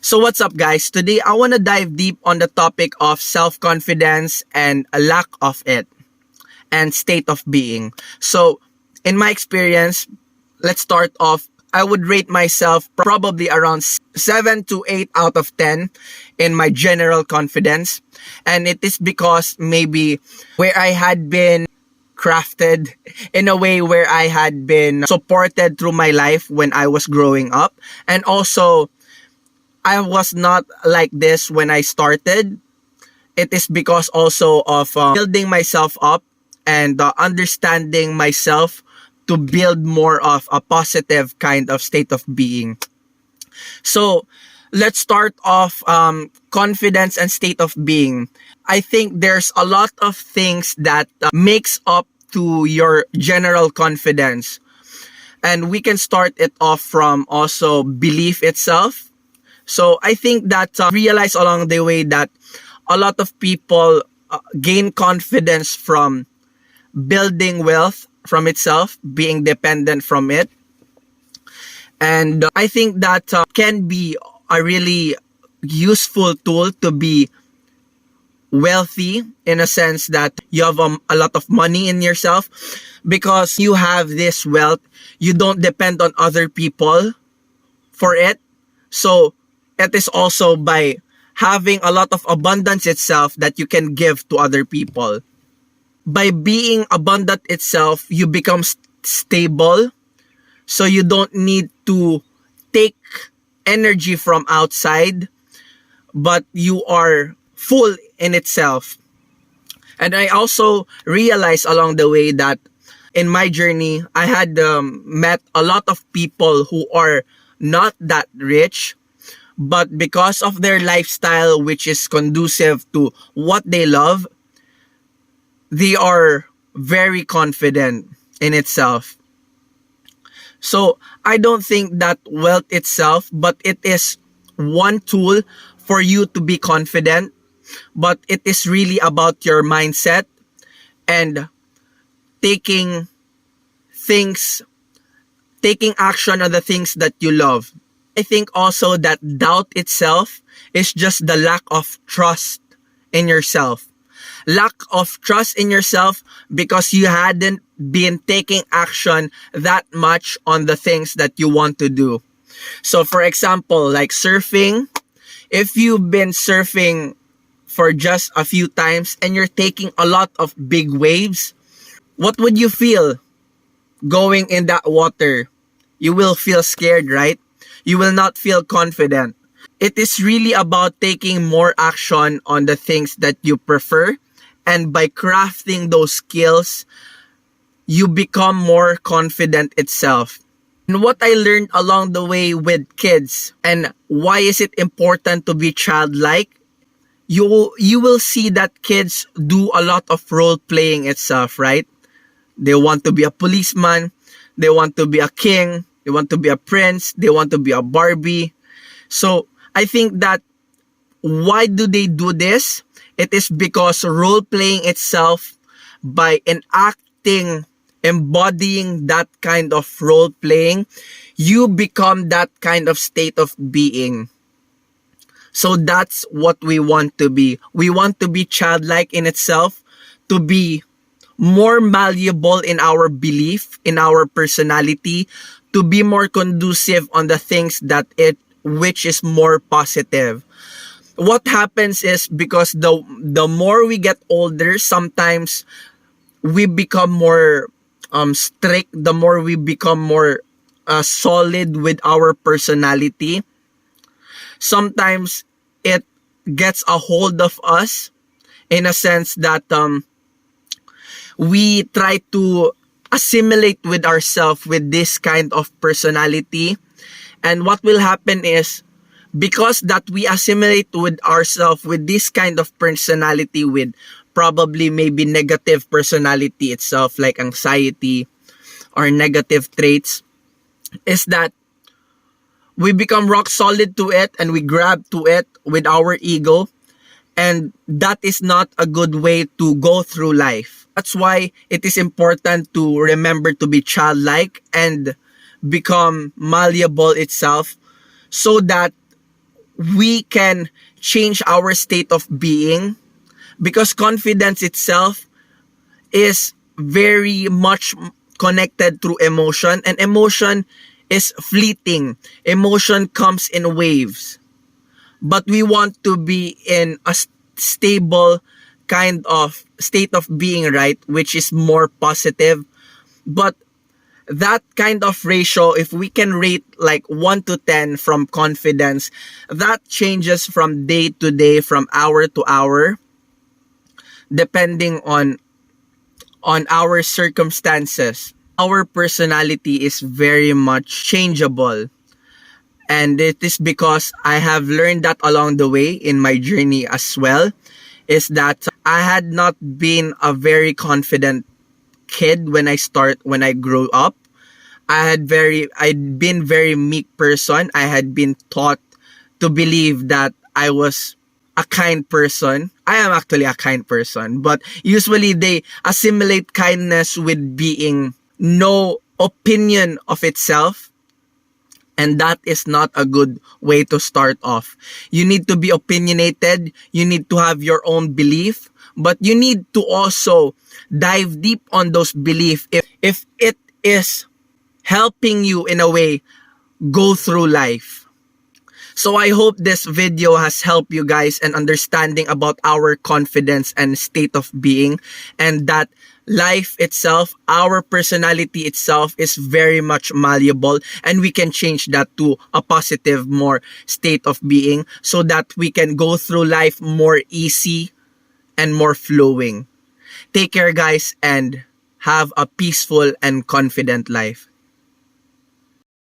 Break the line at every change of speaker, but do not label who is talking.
So what's up guys? Today I want to dive deep on the topic of self-confidence and a lack of it and state of being. So in my experience, let's start off. I would rate myself probably around 7 to 8 out of 10 in my general confidence. And it is because maybe where I had been crafted in a way where I had been supported through my life when I was growing up. And also, I was not like this when I started. It is because also of building myself up and understanding myself to build more of a positive kind of state of being. So let's start off confidence and state of being. I think there's a lot of things that makes up to your general confidence. And we can start it off from also belief itself. So I think that realize along the way that a lot of people gain confidence from building wealth from itself, being dependent from it. And I think that can be a really useful tool to be wealthy in a sense that you have a lot of money in yourself, because you have this wealth, you don't depend on other people for it. So it is also by having a lot of abundance itself that you can give to other people. By being abundant itself, you become stable. So you don't need to take energy from outside, but you are full in itself. And I also realized along the way that in my journey, I had met a lot of people who are not that rich, but because of their lifestyle, which is conducive to what they love, they are very confident in itself. So I don't think that wealth itself, but it is one tool for you to be confident. But it is really about your mindset and taking action on the things that you love. I think also that doubt itself is just the lack of trust in yourself. Lack of trust in yourself because you hadn't been taking action that much on the things that you want to do. So for example, like surfing, if you've been surfing for just a few times and you're taking a lot of big waves, what would you feel going in that water? You will feel scared, right? You will not feel confident. It is really about taking more action on the things that you prefer. And by crafting those skills, you become more confident itself. And what I learned along the way with kids, and why is it important to be childlike? You will see that kids do a lot of role playing itself, right? They want to be a policeman, they want to be a king, they want to be a prince, they want to be a Barbie. So I think that why do they do this? It is because role playing itself, by embodying that kind of role playing, you become that kind of state of being. So that's what we want to be. We want to be childlike in itself, to be more malleable in our belief, in our personality, to be more conducive on the things which is more positive. What happens is, because the more we get older, sometimes we become more strict, the more we become more solid with our personality. Sometimes it gets a hold of us in a sense that we try to assimilate with ourselves with this kind of personality. And what will happen is, because that we assimilate with ourselves with this kind of personality, with probably maybe negative personality itself, like anxiety or negative traits, is that we become rock solid to it and we grab to it with our ego. And that is not a good way to go through life. That's why it is important to remember to be childlike and become malleable itself, so that we can change our state of being, because confidence itself is very much connected through emotion, and emotion is fleeting. Emotion comes in waves. But we want to be in a stable kind of state of being, right? Which is more positive. But that kind of ratio, if we can rate like 1 to 10 from confidence, that changes from day to day, from hour to hour, depending on our circumstances. Our personality is very much changeable. And it is because I have learned that along the way in my journey as well, is that I had not been a very confident kid when I grew up. I'd been very meek person. I had been taught to believe that I was a kind person. I am actually a kind person, but usually they assimilate kindness with being no opinion of itself. And that is not a good way to start off. You need to be opinionated. You need to have your own belief. But you need to also dive deep on those beliefs if it is helping you in a way go through life. So I hope this video has helped you guys in understanding about our confidence and state of being, and that life itself, our personality itself is very much malleable, and we can change that to a positive, more state of being, so that we can go through life more easy and more flowing. Take care, guys, and have a peaceful and confident life.